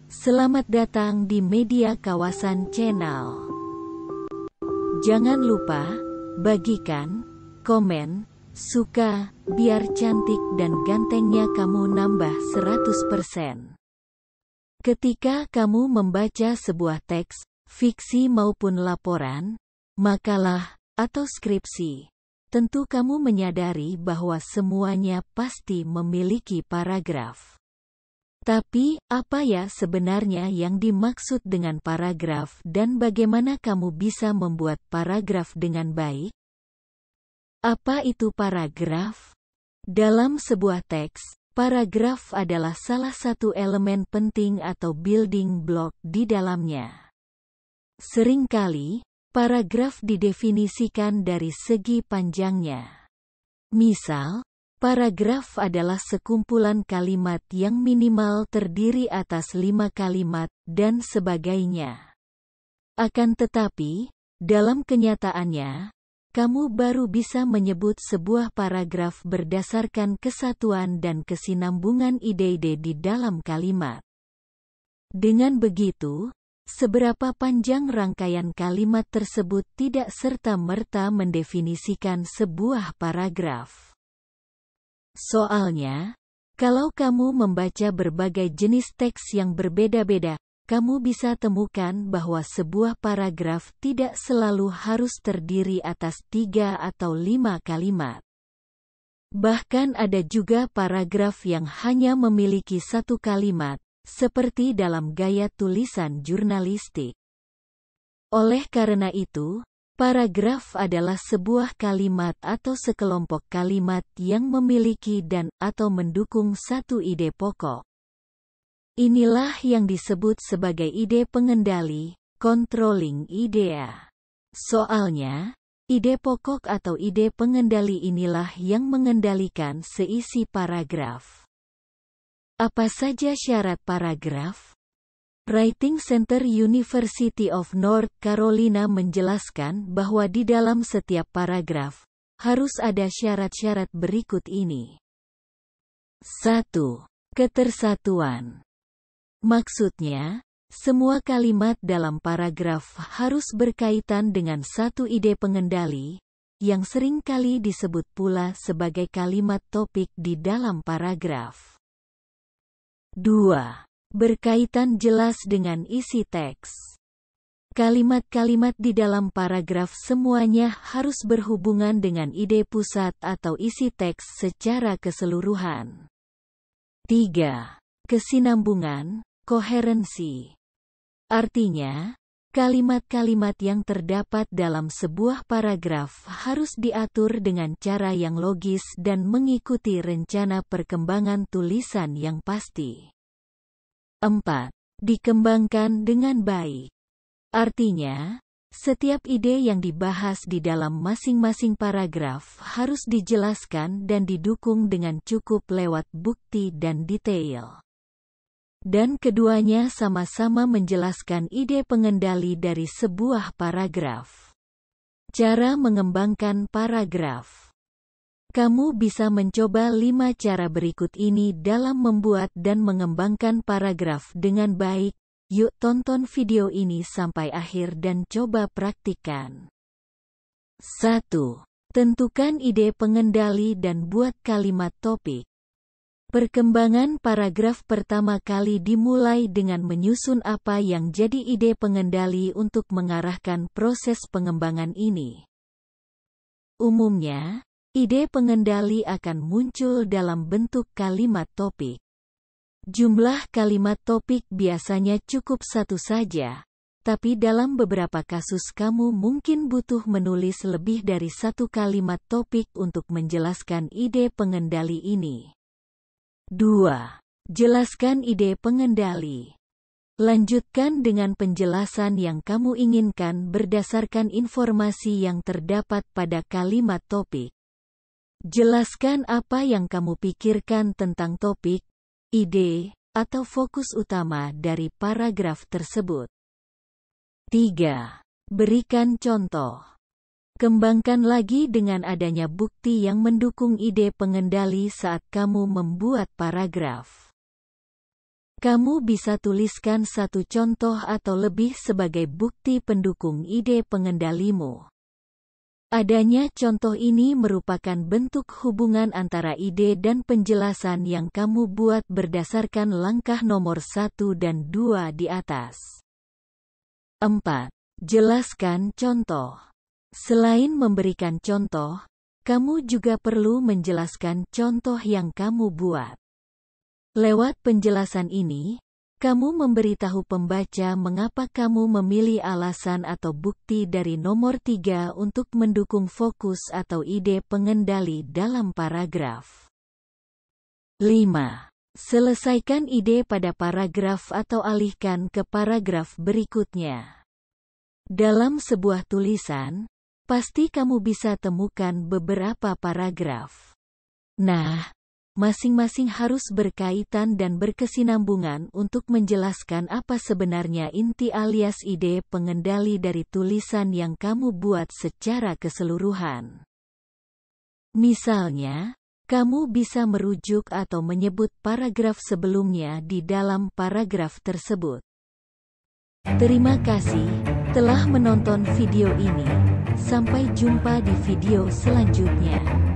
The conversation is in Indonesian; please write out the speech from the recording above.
Selamat datang di Media Kawasan Channel. Jangan lupa, bagikan, komen, suka, biar cantik dan gantengnya kamu nambah 100%. Ketika kamu membaca sebuah teks, fiksi maupun laporan, makalah, atau skripsi, tentu kamu menyadari bahwa semuanya pasti memiliki paragraf. Tapi, apa ya sebenarnya yang dimaksud dengan paragraf dan bagaimana kamu bisa membuat paragraf dengan baik? Apa itu paragraf? Dalam sebuah teks, paragraf adalah salah satu elemen penting atau building block di dalamnya. Seringkali, paragraf didefinisikan dari segi panjangnya. Misal, paragraf adalah sekumpulan kalimat yang minimal terdiri atas 5 kalimat, dan sebagainya. Akan tetapi, dalam kenyataannya, kamu baru bisa menyebut sebuah paragraf berdasarkan kesatuan dan kesinambungan ide-ide di dalam kalimat. Dengan begitu, seberapa panjang rangkaian kalimat tersebut tidak serta-merta mendefinisikan sebuah paragraf. Soalnya, kalau kamu membaca berbagai jenis teks yang berbeda-beda, kamu bisa temukan bahwa sebuah paragraf tidak selalu harus terdiri atas 3 atau 5 kalimat. Bahkan ada juga paragraf yang hanya memiliki 1 kalimat, seperti dalam gaya tulisan jurnalistik. Oleh karena itu, paragraf adalah sebuah kalimat atau sekelompok kalimat yang memiliki dan atau mendukung satu ide pokok. Inilah yang disebut sebagai ide pengendali, controlling idea. Soalnya, ide pokok atau ide pengendali inilah yang mengendalikan seisi paragraf. Apa saja syarat paragraf? Writing Center University of North Carolina menjelaskan bahwa di dalam setiap paragraf, harus ada syarat-syarat berikut ini. 1. Ketersatuan. Maksudnya, semua kalimat dalam paragraf harus berkaitan dengan satu ide pengendali, yang seringkali disebut pula sebagai kalimat topik di dalam paragraf. 2. Berkaitan jelas dengan isi teks. Kalimat-kalimat di dalam paragraf semuanya harus berhubungan dengan ide pusat atau isi teks secara keseluruhan. 3. Kesinambungan, koherensi. Artinya, kalimat-kalimat yang terdapat dalam sebuah paragraf harus diatur dengan cara yang logis dan mengikuti rencana perkembangan tulisan yang pasti. 4. Dikembangkan dengan baik. Artinya, setiap ide yang dibahas di dalam masing-masing paragraf harus dijelaskan dan didukung dengan cukup lewat bukti dan detail. Dan keduanya sama-sama menjelaskan ide pengendali dari sebuah paragraf. Cara mengembangkan paragraf. Kamu bisa mencoba 5 cara berikut ini dalam membuat dan mengembangkan paragraf dengan baik. Yuk tonton video ini sampai akhir dan coba praktikkan. 1. Tentukan ide pengendali dan buat kalimat topik. Perkembangan paragraf pertama kali dimulai dengan menyusun apa yang jadi ide pengendali untuk mengarahkan proses pengembangan ini. Umumnya, ide pengendali akan muncul dalam bentuk kalimat topik. Jumlah kalimat topik biasanya cukup 1 saja, tapi dalam beberapa kasus kamu mungkin butuh menulis lebih dari 1 kalimat topik untuk menjelaskan ide pengendali ini. 2. Jelaskan ide pengendali. Lanjutkan dengan penjelasan yang kamu inginkan berdasarkan informasi yang terdapat pada kalimat topik. Jelaskan apa yang kamu pikirkan tentang topik, ide, atau fokus utama dari paragraf tersebut. 3. Berikan contoh. Kembangkan lagi dengan adanya bukti yang mendukung ide pengendali saat kamu membuat paragraf. Kamu bisa tuliskan satu contoh atau lebih sebagai bukti pendukung ide pengendalimu. Adanya contoh ini merupakan bentuk hubungan antara ide dan penjelasan yang kamu buat berdasarkan langkah nomor 1 dan 2 di atas. 4. Jelaskan contoh. Selain memberikan contoh, kamu juga perlu menjelaskan contoh yang kamu buat. Lewat penjelasan ini, kamu memberitahu pembaca mengapa kamu memilih alasan atau bukti dari nomor 3 untuk mendukung fokus atau ide pengendali dalam paragraf. 5. Selesaikan ide pada paragraf atau alihkan ke paragraf berikutnya. Dalam sebuah tulisan, pasti kamu bisa temukan beberapa paragraf. Nah, masing-masing harus berkaitan dan berkesinambungan untuk menjelaskan apa sebenarnya inti alias ide pengendali dari tulisan yang kamu buat secara keseluruhan. Misalnya, kamu bisa merujuk atau menyebut paragraf sebelumnya di dalam paragraf tersebut. Terima kasih telah menonton video ini. Sampai jumpa di video selanjutnya.